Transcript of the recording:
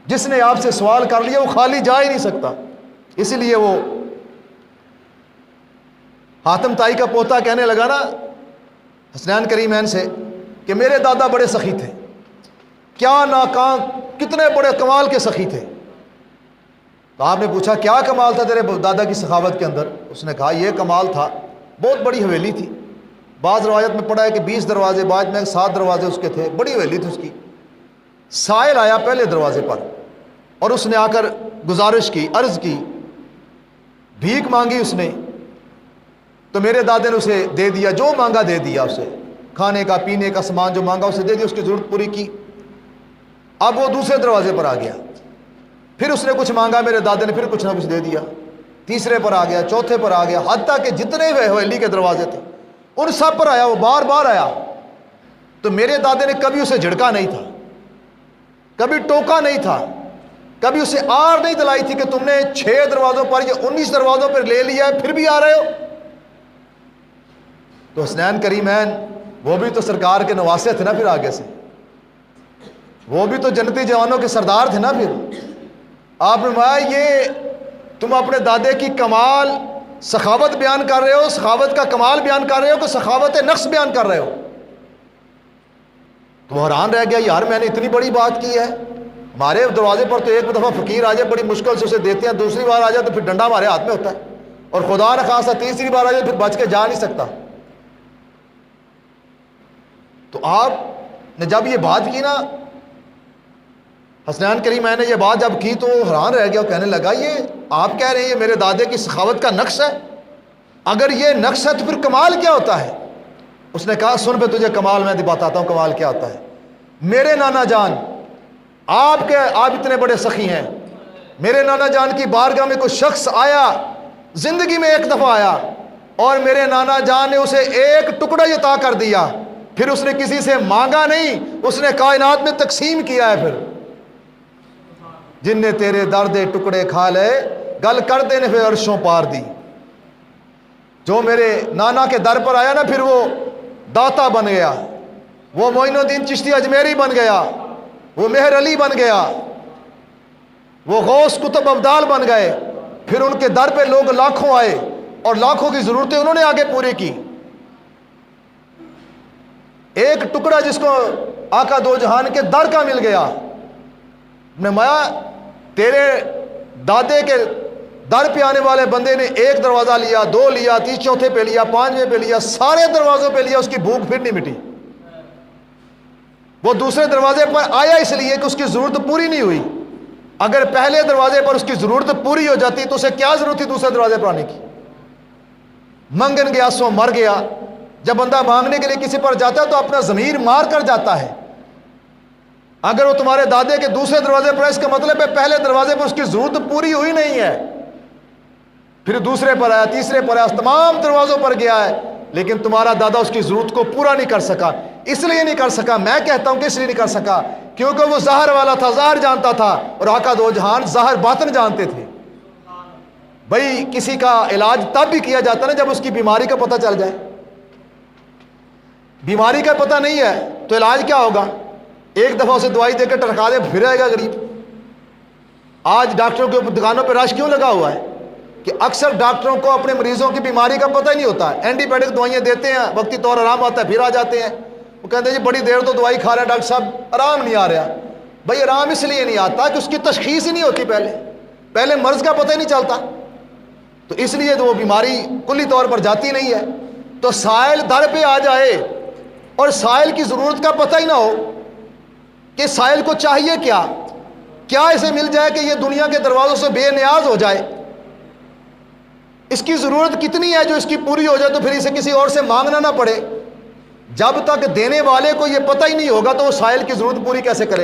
جس نے آپ سے سوال کر لیا وہ خالی جا ہی نہیں سکتا. اسی لیے وہ حاتم طائی کا پوتا کہنے لگا نا حسنین کریمین سے کہ میرے دادا بڑے سخی تھے، کیا ناکام، کتنے بڑے کمال کے سخی تھے. تو آپ نے پوچھا کیا کمال تھا تیرے دادا کی سخاوت کے اندر؟ اس نے کہا یہ کمال تھا، بہت بڑی حویلی تھی. بعض روایت میں پڑھا ہے کہ 20 دروازے، بعد میں 7 دروازے اس کے تھے، بڑی حویلی تھی اس کی. سائل آیا پہلے دروازے پر اور اس نے آ کر گزارش کی، عرض کی، بھیک مانگی اس نے. تو میرے دادے نے اسے دے دیا، جو مانگا دے دیا، اسے کھانے کا پینے کا سامان جو مانگا اسے دے دیا، اس کی ضرورت پوری کی. اب وہ دوسرے دروازے پر آ گیا، پھر اس نے کچھ مانگا، میرے دادے نے پھر کچھ نہ کچھ دے دیا. تیسرے پر آ گیا، چوتھے پر آ گیا، حتیٰ کہ جتنے حویلی کے دروازے تھے ان سب پر آیا، وہ بار بار آیا. تو میرے دادے نے کبھی اسے جھڑکا نہیں تھا، کبھی ٹوکا نہیں تھا، کبھی اسے آر نہیں دلائی تھی کہ تم نے 6 دروازوں پر یا 19 دروازوں پر لے لیا ہے پھر بھی آ رہے ہو. تو حسنین کریمین وہ بھی تو سرکار کے نواسے تھے نا، پھر آگے سے وہ بھی تو جنتی جوانوں کے سردار تھے نا. پھر آپ نے فرمایا یہ تم اپنے دادے کی کمال سخاوت بیان کر رہے ہو، سخاوت کا کمال بیان کر رہے ہو کہ سخاوت نقص بیان کر رہے ہو؟ تو وہ حیران رہ گیا، یار میں نے اتنی بڑی بات کی ہے. ہمارے دروازے پر تو ایک دفعہ فقیر آ جائے بڑی مشکل سے اسے دیتے ہیں، دوسری بار آ جائے تو پھر ڈنڈا ہمارے ہاتھ میں ہوتا ہے، اور خدا نخواستہ تیسری بار آ جائے پھر بچ کے جا نہیں سکتا. تو آپ نے جب یہ بات کی نا، حسنین کریم میں نے یہ بات جب کی تو حیران رہ گیا. کہنے لگا یہ آپ کہہ رہے ہیں یہ میرے دادے کی سخاوت کا نقص ہے؟ اگر یہ نقص ہے تو پھر کمال کیا ہوتا ہے؟ اس نے کہا سن پہ تجھے کمال میں بتاتا ہوں کمال کیا ہوتا ہے. میرے نانا جان آپ اتنے بڑے سخی ہیں، میرے نانا جان کی بارگاہ میں کوئی شخص آیا، زندگی میں ایک دفعہ آیا، اور میرے نانا جان نے اسے ایک ٹکڑا عطا کر دیا، پھر اس نے کسی سے مانگا نہیں، اس نے کائنات میں تقسیم کیا ہے. پھر جن نے تیرے درد ٹکڑے کھا لے گل کر دینے پھر عرشوں پار دی. جو میرے نانا کے در پر آیا نا پھر وہ داتا بن گیا، وہ معین الدین چشتی اجمیری بن گیا، وہ مہر علی بن گیا، وہ غوث قطب ابدال بن گئے. پھر ان کے در پہ لوگ لاکھوں آئے اور لاکھوں کی ضرورتیں انہوں نے آگے پوری کی. ایک ٹکڑا جس کو آقا دو جہان کے در کا مل گیا، نے مایا تیرے دادے کے در پہ آنے والے بندے نے ایک دروازہ لیا، 2 لیا، 3 چوتھے پہ لیا، 5ویں پہ لیا، سارے دروازوں پہ لیا، اس کی بھوک پھر نہیں مٹی. وہ دوسرے دروازے پر آیا اس لیے کہ اس کی ضرورت پوری نہیں ہوئی. اگر پہلے دروازے پر اس کی ضرورت پوری ہو جاتی تو اسے کیا ضرورت تھی دوسرے دروازے پر آنے کی؟ منگن گیا سو مر گیا. جب بندہ مانگنے کے لیے کسی پر جاتا ہے تو اپنا ضمیر مار کر جاتا ہے. اگر وہ تمہارے دادے کے دوسرے دروازے پر ہے اس کا مطلب ہے پہلے دروازے پر اس کی ضرورت پوری ہوئی نہیں ہے. پھر دوسرے پر آیا، تیسرے پر آیا، تمام دروازوں پر گیا ہے، لیکن تمہارا دادا اس کی ضرورت کو پورا نہیں کر سکا. اس لیے نہیں کر سکا، میں کہتا ہوں کہ اس لیے نہیں کر سکا کیونکہ وہ ظاہر والا تھا، ظاہر جانتا تھا، اور آقا دو جہان ظاہر باطن جانتے تھے. بھائی کسی کا علاج تب بھی کیا جاتا ہے نا جب اس کی بیماری کا پتہ چل جائے. بیماری کا پتہ نہیں ہے تو علاج کیا ہوگا؟ ایک دفعہ اسے دوائی دے کے ٹرکا دے پھر آئے گا غریب. آج ڈاکٹروں کے دکانوں پہ رش کیوں لگا ہوا ہے کہ اکثر ڈاکٹروں کو اپنے مریضوں کی بیماری کا پتہ ہی نہیں ہوتا. اینٹی بائیوٹک دوائیاں دیتے ہیں، وقتی طور آرام آتا ہے پھر آ جاتے ہیں. وہ کہتے ہیں جی بڑی دیر تو دوائی کھا رہا ہے ڈاکٹر صاحب آرام نہیں آ رہا. بھائی آرام اس لیے نہیں آتا کہ اس کی تشخیص ہی نہیں ہوتی، پہلے مرض کا پتہ ہی نہیں چلتا، تو اس لیے تو وہ بیماری کلی طور پر جاتی نہیں ہے. تو سائل در پہ آ جائے اور سائل کی ضرورت کا پتہ ہی نہ ہو کہ سائل کو چاہیے کیا اسے مل جائے کہ یہ دنیا کے دروازوں سے بے نیاز ہو جائے. اس کی ضرورت کتنی ہے جو اس کی پوری ہو جائے تو پھر اسے کسی اور سے مانگنا نہ پڑے. جب تک دینے والے کو یہ پتہ ہی نہیں ہوگا تو وہ سائل کی ضرورت پوری کیسے کرے گا؟